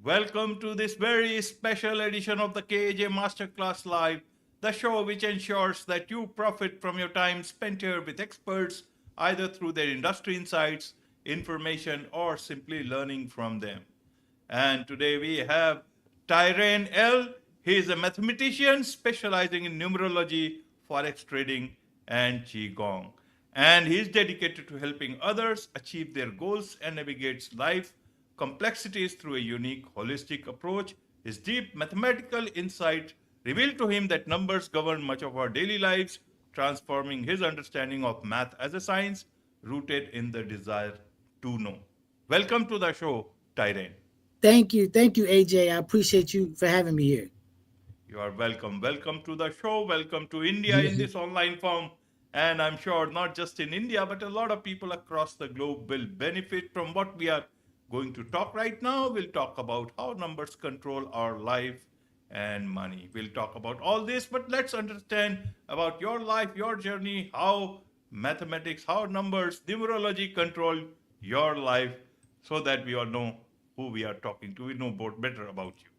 Welcome to this very special edition of the KJ Masterclass Live, the show which ensures that you profit from your time spent here with experts, either through their industry insights, information, or simply learning from them. And today we have Tyraine L. He is a mathematician specializing in numerology, forex trading, and qigong. And he is dedicated to helping others achieve their goals and navigates life complexities through a unique, holistic approach. His deep mathematical insight revealed to him that numbers govern much of our daily lives, transforming his understanding of math as a science rooted in the desire to know. Welcome to the show, Tyraine. Thank you. Thank you, AJ. I appreciate you for having me here. You are welcome. Welcome to the show. Welcome to India in this online form. And I'm sure not just in India, but a lot of people across the globe will benefit from what we are going to talk right now. We'll talk about how numbers control our life and money. We'll talk about all this, but let's understand about your life, your journey, how mathematics, how numbers, numerology control your life so that we all know who we are talking to. We know better about you.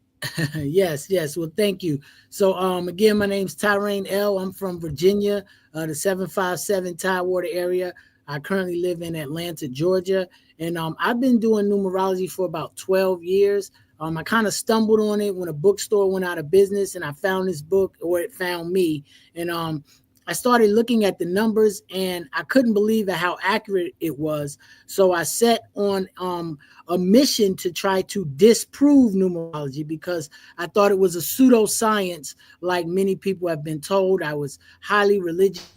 Yes. Well, thank you. So, again, my name's Tyraine L. I'm from Virginia, the 757 Tidewater area. I currently live in Atlanta, Georgia, and I've been doing numerology for about 12 years. I kind of stumbled on it when a bookstore went out of business, and I found this book, or it found me, and I started looking at the numbers, and I couldn't believe how accurate it was. So I set on a mission to try to disprove numerology because I thought it was a pseudoscience, like many people have been told. I was highly religious.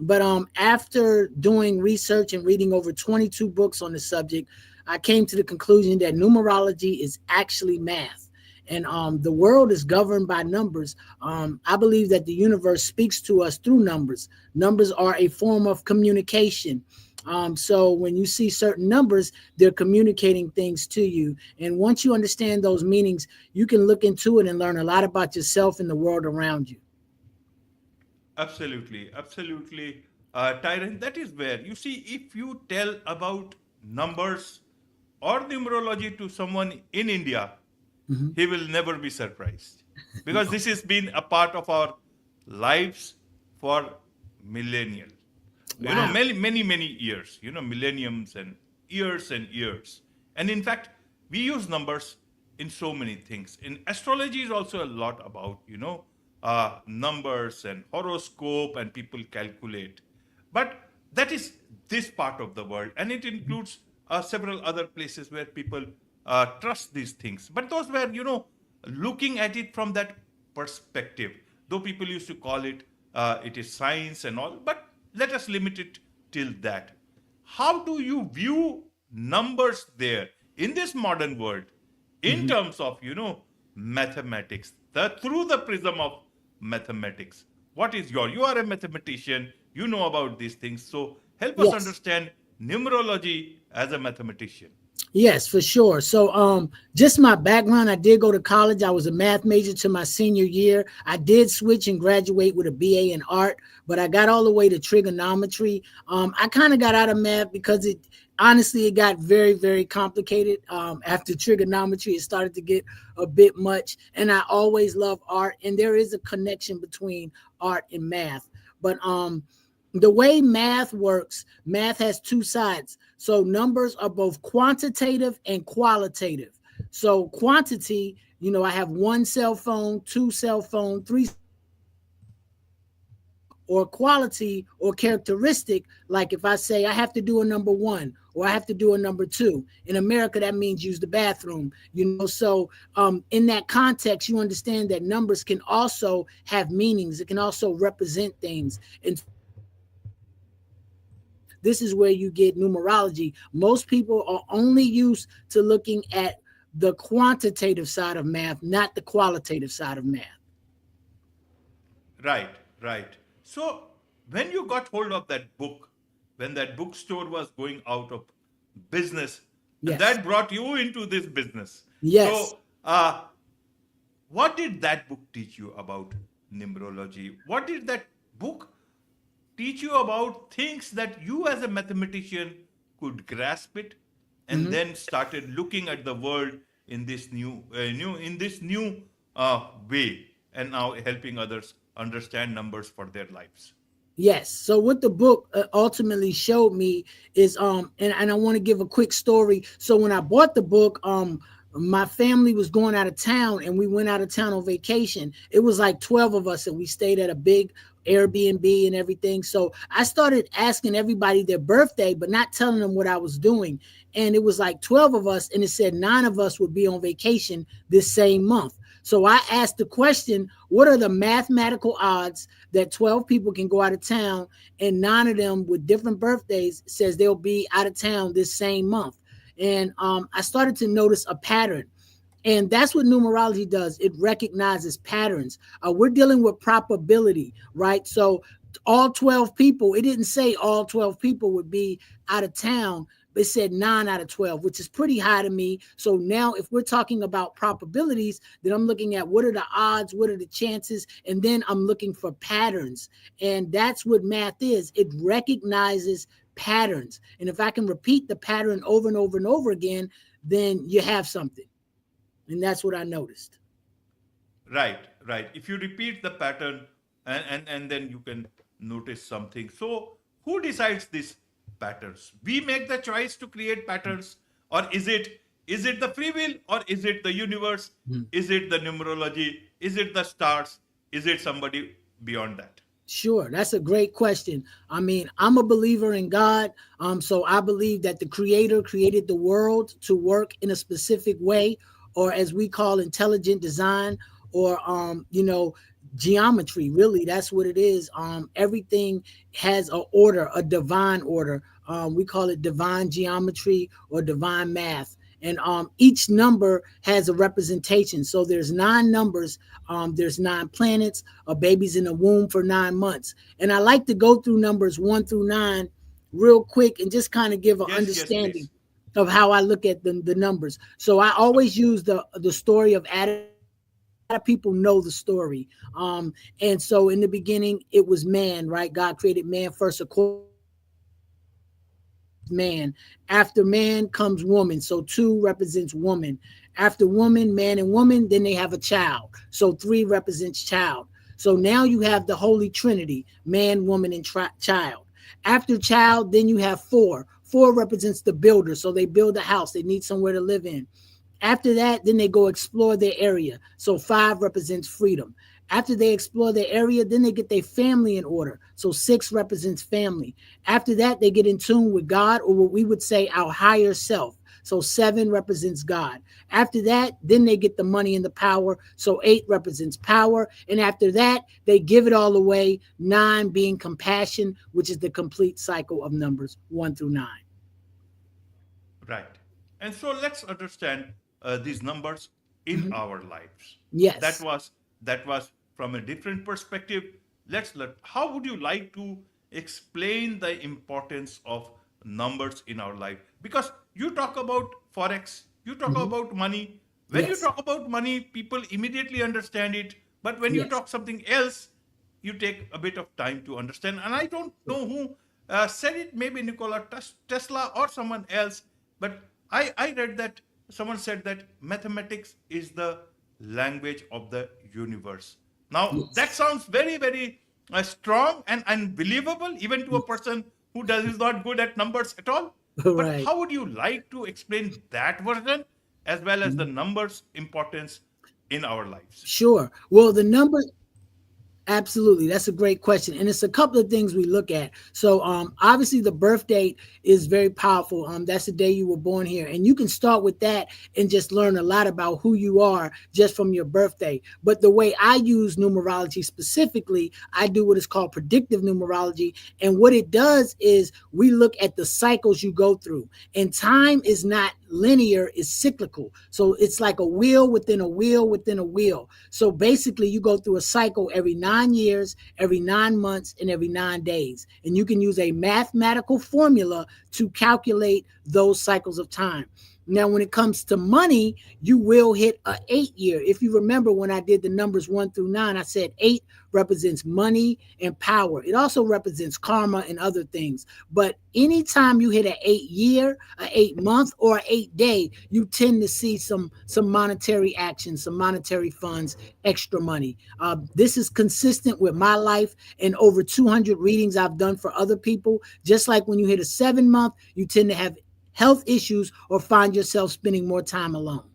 But after doing research and reading over 22 books on the subject, I came to the conclusion that numerology is actually math. And the world is governed by numbers. I believe that the universe speaks to us through numbers. Numbers are a form of communication. So when you see certain numbers, they're communicating things to you. And once you understand those meanings, you can look into it and learn a lot about yourself and the world around you. Absolutely, absolutely. Tyrant, that is where you see if you tell about numbers or numerology to someone in India, Mhm. he will never be surprised because this has been a part of our lives for millennial. Wow. Many years, millenniums and years. And in fact, we use numbers in so many things. In astrology is also a lot about, numbers and horoscope and people calculate. But that is this part of the world. And it includes several other places where people trust these things. But those were, looking at it from that perspective. Though people used to call it, it is science and all. But let us limit it till that. How do you view numbers there in this modern world in Mhm. terms of, mathematics, through the prism of mathematics? What is you are a mathematician, you know about these things. So help us Yes. understand numerology as a mathematician. Yes, for sure. So just my background, I did go to college. I was a math major to my senior year. I did switch and graduate with a BA in art, but I got all the way to trigonometry. I kind of got out of math because it honestly it got very, very complicated. After trigonometry, it started to get a bit much. And I always love art, and there is a connection between art and math. But the way math works, math has two sides. So numbers are both quantitative and qualitative. So quantity, I have one cell phone, two cell phone, three, or quality or characteristic. Like if I say I have to do a number one or I have to do a number two. In America, that means use the bathroom. So in that context, you understand that numbers can also have meanings. It can also represent things. And this is where you get numerology. Most people are only used to looking at the quantitative side of math, not the qualitative side of math. Right, right. So when you got hold of that book, when that bookstore was going out of business, and Yes. that brought you into this business. Yes. So what did that book teach you about numerology? What did that book teach you about things that you as a mathematician could grasp it and then started looking at the world in this new way, and now helping others understand numbers for their lives. Yes. So what the book ultimately showed me is and I want to give a quick story. So when I bought the book, my family was going out of town and we went out of town on vacation. It was like 12 of us and we stayed at a big Airbnb and everything. So I started asking everybody their birthday, but not telling them what I was doing. And it was like 12 of us, and it said 9 of us would be on vacation this same month. So I asked the question, what are the mathematical odds that 12 people can go out of town and 9 of them with different birthdays says they'll be out of town this same month? And I started to notice a pattern. And that's what numerology does. It recognizes patterns. We're dealing with probability, right? So all 12 people, it didn't say all 12 people would be out of town. It said 9 out of 12, which is pretty high to me. So now if we're talking about probabilities, then I'm looking at what are the odds, what are the chances, and then I'm looking for patterns. And that's what math is. It recognizes patterns. And if I can repeat the pattern over and over and over again, then you have something. And that's what I noticed. Right, right. If you repeat the pattern, and then you can notice something. So, who decides these patterns? We make the choice to create patterns, or is it the free will, or is it the universe? Is it the numerology? Is it the stars? Is it somebody beyond that? Sure, that's a great question. I mean, I'm a believer in God. So I believe that the creator created the world to work in a specific way, or as we call intelligent design, or geometry. Really, that's what it is. Everything has an order, a divine order. We call it divine geometry or divine math. And each number has a representation. So there's 9 numbers. There's 9 planets. A baby's in the womb for 9 months. And I like to go through numbers 1 through 9 real quick and just kind of give an Yes, yes, understanding please. of how I look at the numbers. So I always use the story of Adam and Eve. A lot of people know the story. And so in the beginning, it was man, right? God created man first according to his image. So 1 represents man. After man comes woman. So 2 represents woman. After woman, man and woman, then they have a child. So 3 represents child. So now you have the Holy Trinity, man, woman, and child. After child, then you have 4. 4 represents the builder. So they build a house. They need somewhere to live in. After that, then they go explore their area. So 5 represents freedom. After they explore their area, then they get their family in order. So 6 represents family. After that, they get in tune with God, or what we would say our higher self. So 7 represents God. After that, then they get the money and the power. So 8 represents power. And after that, they give it all away. 9 being compassion, which is the complete cycle of numbers 1 through 9. Right. And so let's understand these numbers in Mhm. our lives. That Yes. was that was from a different perspective. Let's let. How would you like to explain the importance of numbers in our life? Because you talk about forex, you talk Mhm. about money. When you Yes. talk about money, people immediately understand it. But when you Yes. talk something else, you take a bit of time to understand. And I don't Sure. know who said it, maybe Nikola Tesla or someone else, but I read that someone said that mathematics is the language of the universe. Now, that Yes. sounds very, very strong and unbelievable, even to a Yes. person who is not good at numbers at all. But Right. how would you like to explain that version as well as the Mhm. numbers' importance in our lives? Sure. Well, the number. Absolutely. That's a great question. And it's a couple of things we look at. So obviously the birth date is very powerful. That's the day you were born here. And you can start with that and just learn a lot about who you are just from your birthday. But the way I use numerology specifically, I do what is called predictive numerology. And what it does is we look at the cycles you go through. And time is not linear, it's cyclical. So it's like a wheel within a wheel within a wheel. So basically you go through a cycle every 9 years, every 9 months, and every 9 days. And you can use a mathematical formula to calculate those cycles of time. Now, when it comes to money, you will hit a 8 year. If you remember when I did the numbers 1 through 9, I said 8 represents money and power. It also represents karma and other things. But anytime you hit an 8 year, an 8 month, or an 8 day, you tend to see some monetary action, some monetary funds, extra money. This is consistent with my life and over 200 readings I've done for other people. Just like when you hit a 7 month, you tend to have health issues or find yourself spending more time alone.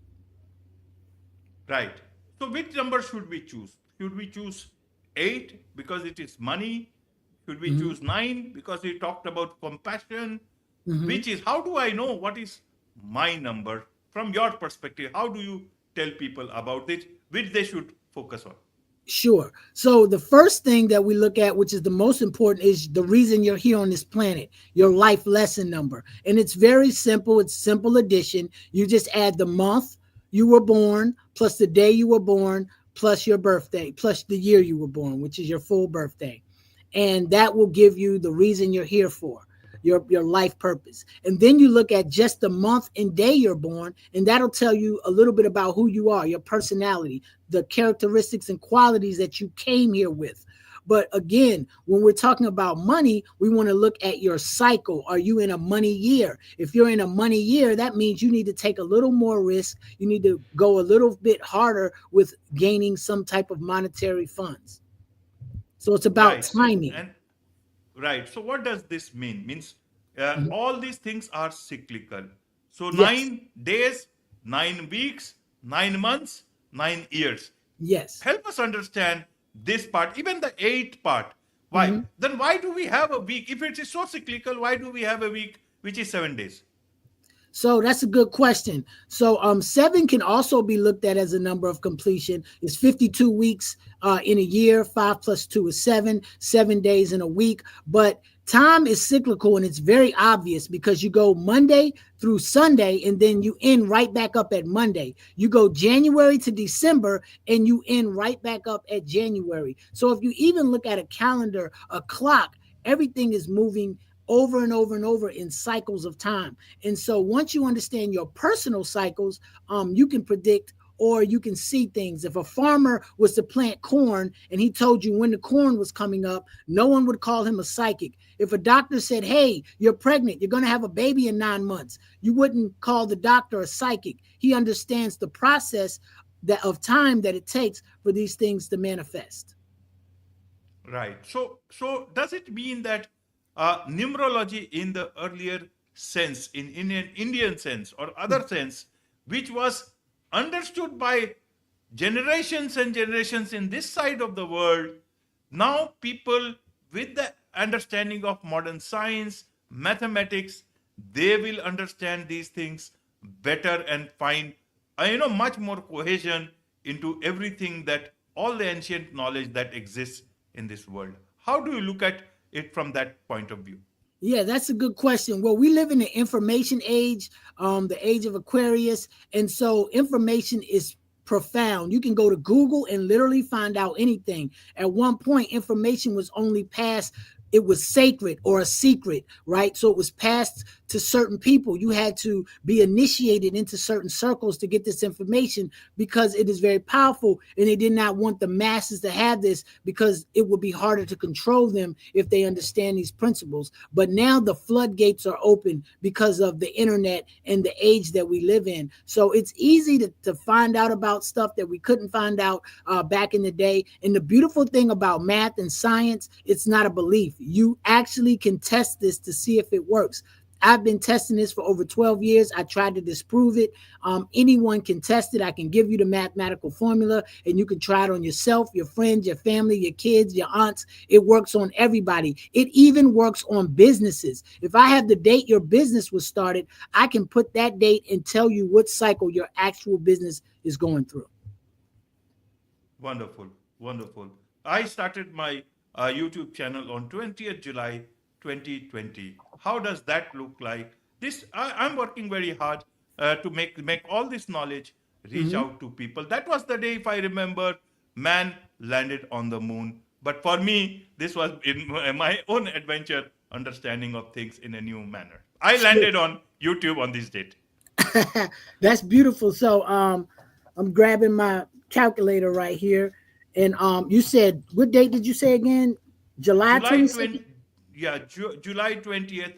Right. So which number should we choose? Should we choose 8 because it is money? Should we Mm-hmm. choose 9 because we talked about compassion? Mm-hmm. Which is, how do I know what is my number from your perspective? How do you tell people about it, which they should focus on? Sure. So the first thing that we look at, which is the most important, is the reason you're here on this planet, your life lesson number. And it's very simple. It's simple addition. You just add the month you were born, plus the day you were born, plus your birthday, plus the year you were born, which is your full birthday. And that will give you the reason you're here for, your life purpose. And then you look at just the month and day you're born, and that'll tell you a little bit about who you are, your personality, the characteristics and qualities that you came here with. But again, when we're talking about money, we want to look at your cycle. Are you in a money year? If you're in a money year, that means you need to take a little more risk. You need to go a little bit harder with gaining some type of monetary funds. So it's about Right. timing. And right. So what does this mean? Means Mhm. all these things are cyclical. So Yes. 9 days, 9 weeks, 9 months, 9 years. Yes. Help us understand this part, even the 8 part. Why? Mhm. Then why do we have a week? If it is so cyclical, why do we have a week which is 7 days? So that's a good question. So seven can also be looked at as a number of completion. It's 52 weeks in a year. 5 plus 2 is 7. 7 days in a week. But time is cyclical and it's very obvious because you go Monday through Sunday and then you end right back up at Monday. You go January to December and you end right back up at January. So if you even look at a calendar, a clock, everything is moving over and over and over in cycles of time. And so once you understand your personal cycles, you can predict or you can see things. If a farmer was to plant corn and he told you when the corn was coming up, no one would call him a psychic. If a doctor said, hey, you're pregnant, you're going to have a baby in 9 months, you wouldn't call the doctor a psychic. He understands the process of time that it takes for these things to manifest. Right. So does it mean that numerology in the earlier sense, in Indian sense or other sense, which was understood by generations and generations in this side of the world, now people with the understanding of modern science, mathematics, they will understand these things better and find much more cohesion into everything, that all the ancient knowledge that exists in this world. How do you look at it from that point of view? Yeah, that's a good question. Well, we live in the information age, the age of Aquarius, and so information is profound. You can go to Google and literally find out anything. At one point, information was only passed, it was sacred or a secret, right? So it was passed to certain people. You had to be initiated into certain circles to get this information because it is very powerful. And they did not want the masses to have this because it would be harder to control them if they understand these principles. But now the floodgates are open because of the internet and the age that we live in. So it's easy to find out about stuff that we couldn't find out back in the day. And the beautiful thing about math and science, it's not a belief. You actually can test this to see if it works. I've been testing this for over 12 years. I tried to disprove it. Anyone can test it. I can give you the mathematical formula and you can try it on yourself, your friends, your family, your kids, your aunts. It works on everybody. It even works on businesses. If I have the date your business was started, I can put that date and tell you what cycle your actual business is going through. Wonderful, wonderful. I started my YouTube channel on 20th July 2020. How does that look like? I'm working very hard to make all this knowledge reach Mhm. out to people. That was the day, if I remember, man landed on the moon. But for me, this was in my own adventure, understanding of things in a new manner. I Sure. landed on YouTube on this date. That's beautiful. So I'm grabbing my calculator right here. And you said what date did you say again? July July 22nd? 20, yeah, July 20th,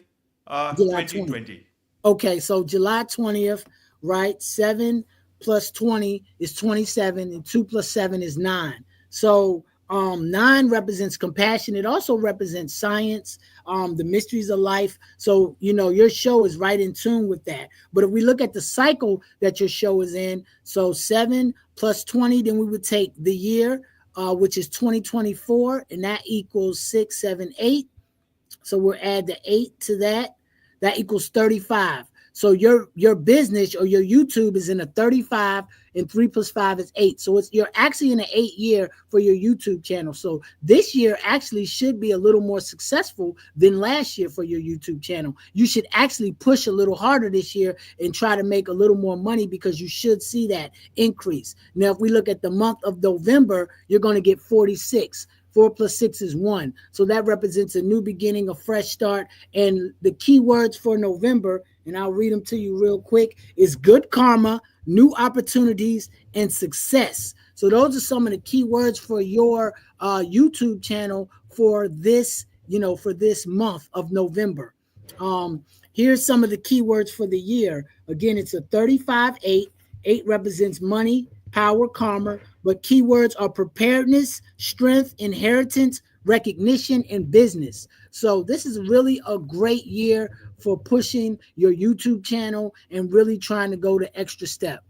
July 20th. 2020. Okay, so July 20th, right? 7 plus 20 is 27, and 2 plus 7 is 9. So 9 represents compassion. It also represents science, the mysteries of life. So, your show is right in tune with that. But if we look at the cycle that your show is in, so 7 plus 20, then we would take the year, which is 2024, and that equals 6, 7, 8. So we'll add the 8 to that. That equals 35. So your business or your YouTube is in a 35, and 3 plus 5 is 8. So you're actually in an 8 year for your YouTube channel. So this year actually should be a little more successful than last year for your YouTube channel. You should actually push a little harder this year and try to make a little more money, because you should see that increase. Now, if we look at the month of November, you're going to get 46. 4 plus 6 is 1. So that represents a new beginning, a fresh start. And the key words for November, and I'll read them to you real quick, is good karma, new opportunities, and success. So those are some of the key words for your YouTube channel for this, for this month of November. Here's some of the keywords for the year. Again, it's a 35-8. 8 represents money, power, karma, but keywords are preparedness, strength, inheritance, recognition, and business. So this is really a great year for pushing your YouTube channel and really trying to go the extra step.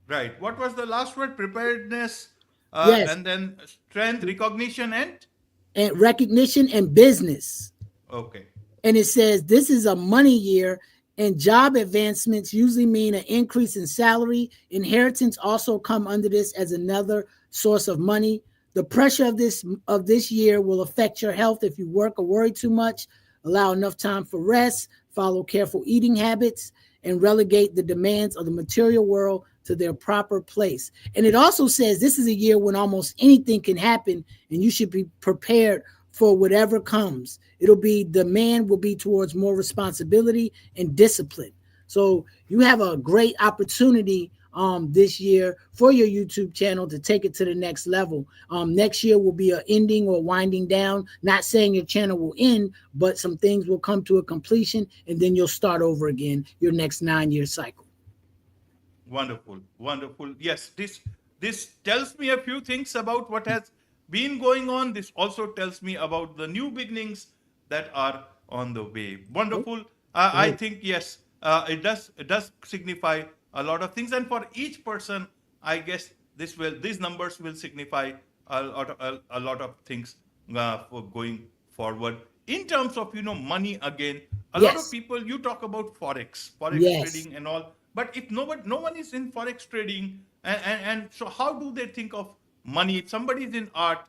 Right. What was the last word? Preparedness, Yes, and then strength, recognition, and and recognition and business. okay. And it says this is a money year, and job advancements usually mean an increase in salary. Inheritance also come under this as another source of money. The pressure of this year will affect your health if you work or worry too much. Allow enough time for rest, follow careful eating habits, and relegate the demands of the material world to their proper place. And it also says this is a year when almost anything can happen, and you should be prepared for whatever comes. Demand will be towards more responsibility and discipline. So you have a great opportunity this year for your YouTube channel to take it to the next level. Next year will be an ending or winding down. Not saying your channel will end, but some things will come to a completion, and then you'll start over again your next 9-year cycle. Wonderful, wonderful. Yes, this tells me a few things about what has been going on. This also tells me about the new beginnings that are on the way. Oh, Wonderful. I great. think yes, it does signify a lot of things, and for each person, I guess these numbers will signify a lot of things for going forward. In terms of money again, a lot of Yes. people, you talk about forex Yes. trading and all, but if no one is in forex trading, and so how do they think of money? If somebody is in art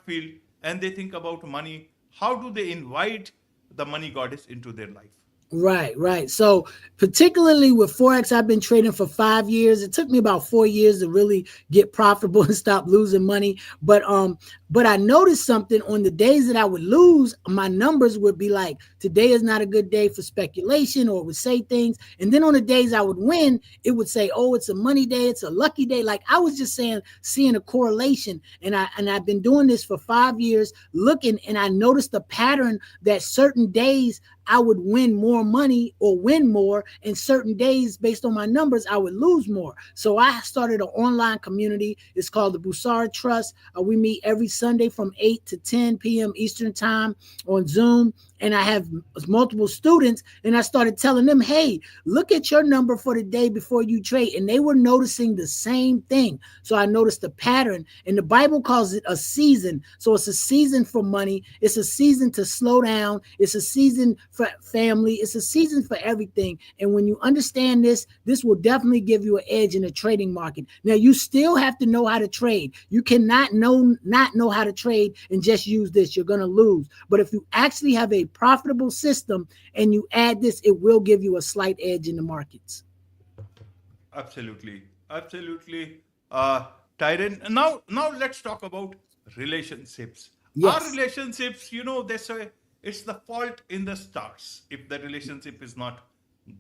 field and they think about money, how do they invite the money goddess into their life? Right, right. So particularly with Forex, I've been trading for 5 years. It took me about 4 years to really get profitable and stop losing money. But I noticed something on the days that I would lose, my numbers would be like, today is not a good day for speculation, or it would say things. And then on the days I would win, it would say, oh, it's a money day, it's a lucky day. Like I was just seeing a correlation. And I've been doing this for 5 years, looking, and I noticed a pattern that certain days I would win more money or win more, and certain days based on my numbers I would lose more. So I started an online community. It's called the Busara Trust. We meet every Sunday from 8 to 10 p.m. Eastern time on Zoom, and I have multiple students, and I started telling them, hey, look at your number for the day before you trade, and they were noticing the same thing. So I noticed the pattern, and the Bible calls it a season. So it's a season for money, it's a season to slow down, it's a season for family, it's a season for everything. And when you understand this will definitely give you an edge in the trading market. Now you still have to know how to trade. You cannot not know how to trade and just use this. You're going to lose. But if you actually have a profitable system and you add this, it will give you a slight edge in the markets. Absolutely, absolutely. Uh, Tyron. Now let's talk about relationships. Our Yes. relationships, they say it's the fault in the stars if the relationship is not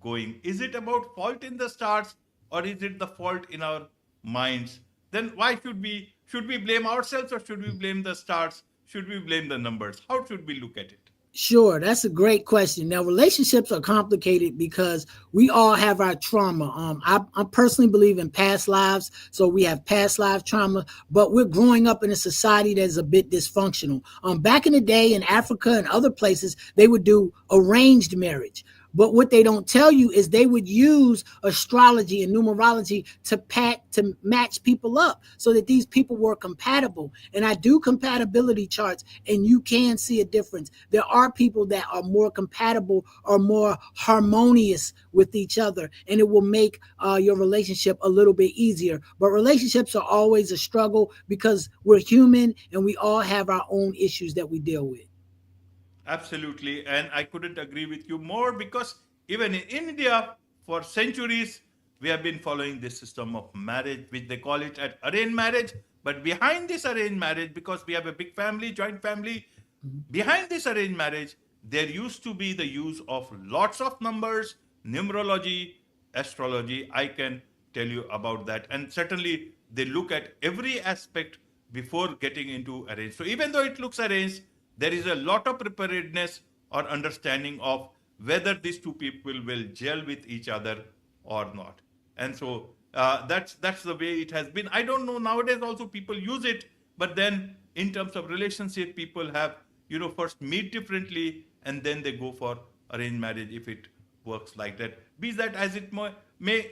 going? Is it about fault in the stars, or is it the fault in our minds? Then why should we blame ourselves, or should we blame the stars? Should we blame the numbers? How should we look at it? Sure, that's a great question. Now, relationships are complicated because we all have our trauma. I personally believe in past lives, so we have past life trauma, but we're growing up in a society that's a bit dysfunctional. Back in the day in Africa and other places, they would do arranged marriage. But what they don't tell you is they would use astrology and numerology to match people up so that these people were compatible. And I do compatibility charts, and you can see a difference. There are people that are more compatible or more harmonious with each other, and it will make your relationship a little bit easier. But relationships are always a struggle because we're human and we all have our own issues that we deal with. Absolutely. And I couldn't agree with you more, because even in India, for centuries, we have been following this system of marriage, which they call it at arranged marriage. But behind this arranged marriage, because we have a big family, joint family, behind this arranged marriage, there used to be the use of lots of numbers, numerology, astrology. I can tell you about that. And certainly they look at every aspect before getting into arranged. So even though it looks arranged, there is a lot of preparedness or understanding of whether these two people will gel with each other or not. And so that's the way it has been. I don't know, nowadays also people use it, but then in terms of relationship, people have, first meet differently and then they go for arranged marriage if it works like that. Be that as it may,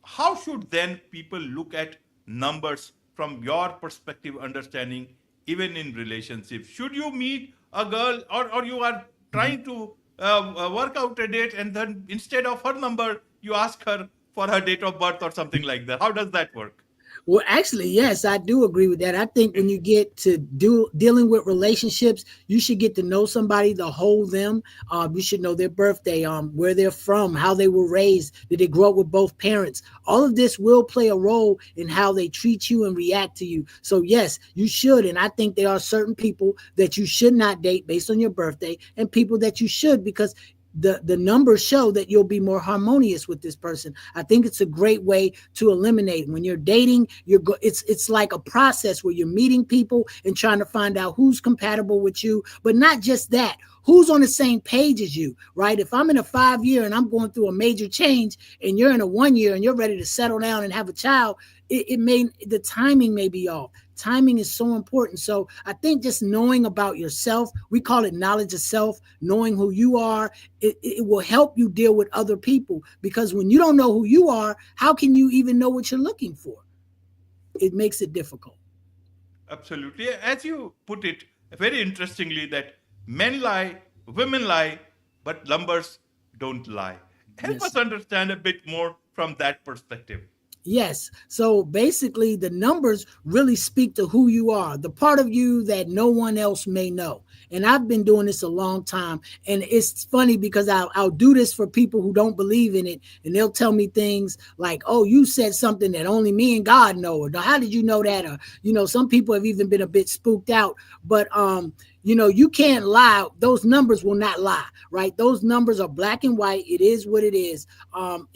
how should then people look at numbers from your perspective, understanding, even in relationships? Should you meet a girl, or you are trying to work out a date, and then instead of her number, you ask her for her date of birth or something like that? How does that work? Well, actually, yes, I do agree with that. I think when you get to dealing with relationships, you should get to know somebody, to hold them. You should know their birthday, where they're from, how they were raised, did they grow up with both parents? All of this will play a role in how they treat you and react to you. So yes, you should. And I think there are certain people that you should not date based on your birthday, and people that you should, because the numbers show that you'll be more harmonious with this person. I think it's a great way to eliminate. When you're dating, it's like a process where you're meeting people and trying to find out who's compatible with you, but not just that, who's on the same page as you, right? If I'm in a 5-year and I'm going through a major change, and you're in a 1 year and you're ready to settle down and have a child, the timing may be off. Timing is so important. So I think just knowing about yourself, we call it knowledge of self, knowing who you are, it will help you deal with other people. Because when you don't know who you are, how can you even know what you're looking for? It makes it difficult. Absolutely. As you put it very interestingly, that men lie, women lie, but numbers don't lie. Help Yes. us understand a bit more from that perspective. Yes. So basically, the numbers really speak to who you are, the part of you that no one else may know. And I've been doing this a long time. And it's funny because I'll do this for people who don't believe in it. And they'll tell me things like, oh, you said something that only me and God know. Or how did you know that? Or, some people have even been a bit spooked out. But, you can't lie. Those numbers will not lie, right? Those numbers are black and white. It is what it is. And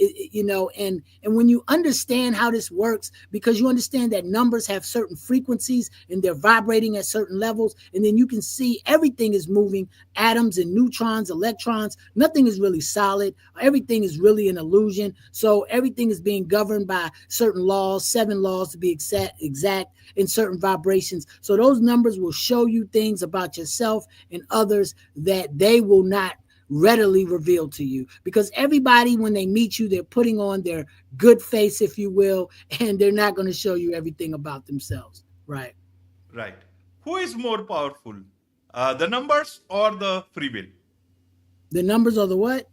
when you understand how this works, because you understand that numbers have certain frequencies and they're vibrating at certain levels, and then you can see everything is moving, atoms and neutrons, electrons. Nothing is really solid. Everything is really an illusion. So everything is being governed by certain laws, 7 laws to be exact, in certain vibrations. So those numbers will show you things about yourself and others that they will not readily reveal to you, because everybody, when they meet you, they're putting on their good face, if you will, and they're not going to show you everything about themselves. Right. Right. Who is more powerful? The numbers or the free will? The numbers are the what?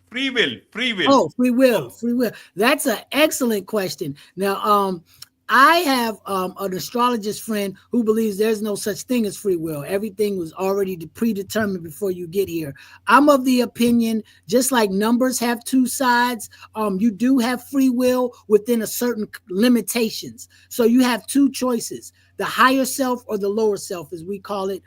Free will. Free will. Oh, free will, Oh, free will. That's an excellent question. Now, I have an astrologist friend who believes there's no such thing as free will. Everything was already predetermined before you get here. I'm of the opinion, just like numbers have 2 sides, you do have free will within a certain limitations. So you have 2 choices: the higher self or the lower self, as we call it,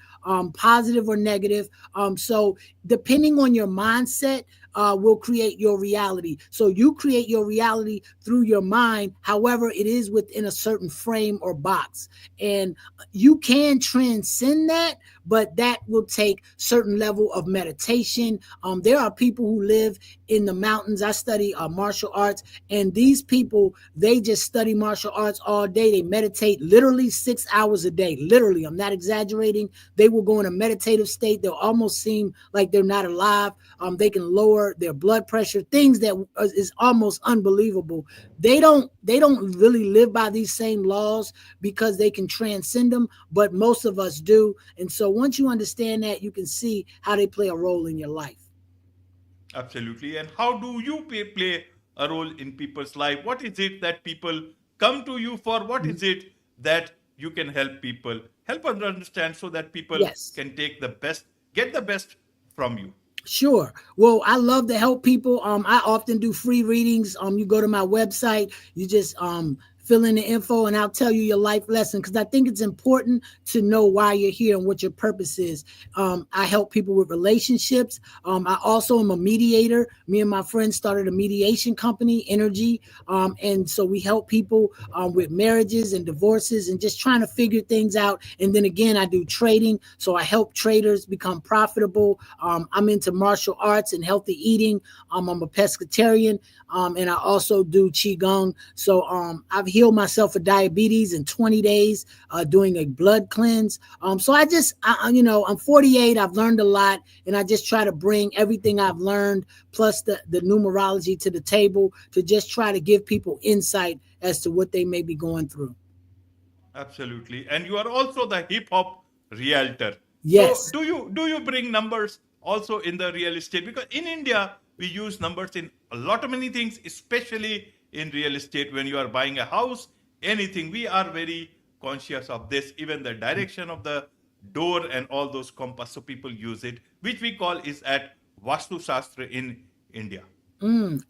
positive or negative. So depending on your mindset, will create your reality. So you create your reality through your mind. However, it is within a certain frame or box. And you can transcend that, but that will take certain level of meditation. There are people who live in the mountains. I study martial arts, and these people, they just study martial arts all day. They meditate literally 6 hours a day. Literally, I'm not exaggerating. They will go in a meditative state. They'll almost seem like they're not alive. They can lower their blood pressure, things that is almost unbelievable. They don't really live by these same laws because they can transcend them, but most of us do. And so once you understand that, you can see how they play a role in your life. Absolutely. And how do you play a role in people's life? What is it that people come to you for? What is it that you can help people? Help us understand so that people Yes. can take the best, get the best from you. Sure. Well, I love to help people. I often do free readings. You go to my website, you just fill in the info, and I'll tell you your life lesson, because I think it's important to know why you're here and what your purpose is. I help people with relationships. I also am a mediator. Me and my friends started a mediation company, Energy, and so we help people with marriages and divorces and just trying to figure things out. And then again, I do trading, so I help traders become profitable. I'm into martial arts and healthy eating. I'm a pescatarian, and I also do qigong. So I've healed myself of diabetes in 20 days, doing a blood cleanse. So I'm 48. I've learned a lot, and I just try to bring everything I've learned plus the numerology to the table to just try to give people insight as to what they may be going through. Absolutely. And you are also the hip hop realtor. So Yes. do you bring numbers also in the real estate? Because in India we use numbers in a lot of many things, especially in real estate. When you are buying a house, anything, we are very conscious of this. Even the direction of the door and all those compass, so people use it, which we call is at Vastu Shastra in India.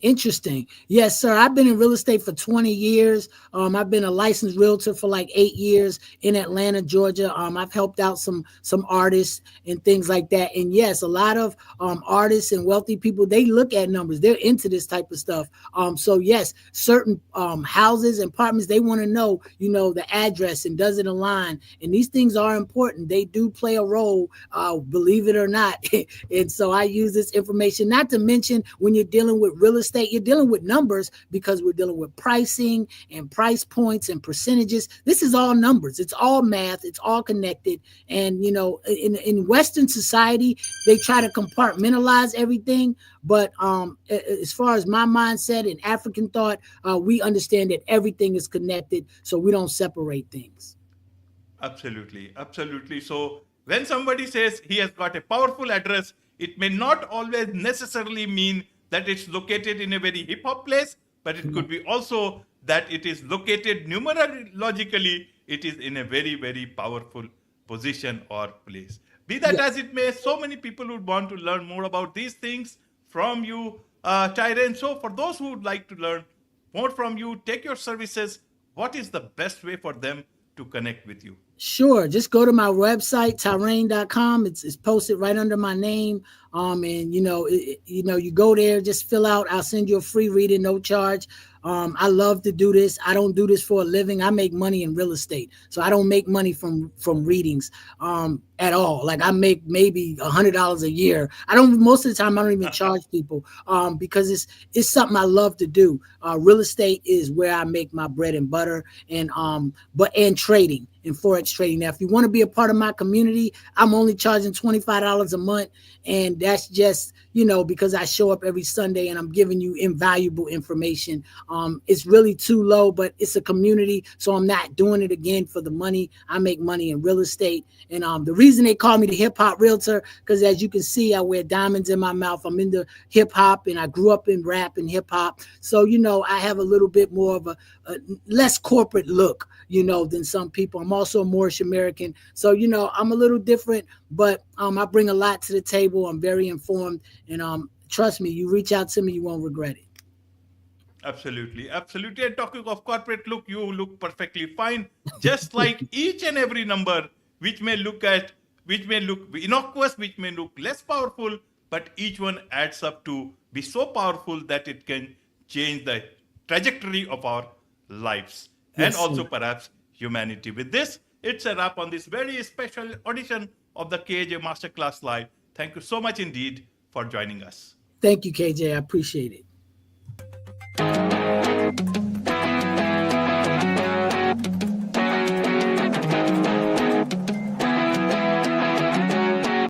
Interesting. Yes, sir. I've been in real estate for 20 years. I've been a licensed realtor for like 8 years in Atlanta, Georgia. I've helped out some artists and things like that. And yes, a lot of artists and wealthy people, they look at numbers. They're into this type of stuff. So yes, certain houses and apartments, they want to know, the address and does it align. And these things are important. They do play a role, believe it or not. And so I use this information, not to mention when you're dealing with real estate, you're dealing with numbers because we're dealing with pricing and price points and percentages. This is all numbers. It's all math. It's all connected. And, in Western society, they try to compartmentalize everything. But as far as my mindset and African thought, we understand that everything is connected, so we don't separate things. Absolutely, absolutely. So when somebody says he has got a powerful address, it may not always necessarily mean that it's located in a very hip hop place, but it could be also that it is located numerologically, it is in a very, very powerful position or place. Be that Yeah. as it may, so many people would want to learn more about these things from you, Tyraine. So for those who would like to learn more from you, take your services, what is the best way for them to connect with you? Sure. Just go to my website, Tyraine.com. It's posted right under my name. And you go there, just fill out. I'll send you a free reading, no charge. I love to do this. I don't do this for a living. I make money in real estate, so I don't make money from readings at all. Like I make maybe $100 a year. I don't. Most of the time, I don't even charge people because it's something I love to do. Real estate is where I make my bread and butter, and trading and Forex trading. Now, if you want to be a part of my community, I'm only charging $25 a month, and that's just because I show up every Sunday and I'm giving you invaluable information. It's really too low, but it's a community, so I'm not doing it again for the money. I make money in real estate, and the reason they call me the hip hop realtor, because as you can see, I wear diamonds in my mouth. I'm into hip hop, and I grew up in rap and hip hop, so I have a little bit more of a less corporate look, than some people. I'm also a Moorish American, so I'm a little different, but I bring a lot to the table. I'm very informed, and trust me, you reach out to me, you won't regret it. Absolutely, absolutely. And talking of corporate look, you look perfectly fine, just like each and every number, which may look innocuous, which may look less powerful, but each one adds up to be so powerful that it can change the trajectory of our lives and Yes, also sir. perhaps humanity. With this, it's a wrap on this very special audition of the KJ Masterclass Live. Thank you so much indeed for joining us. Thank you, KJ. I appreciate it.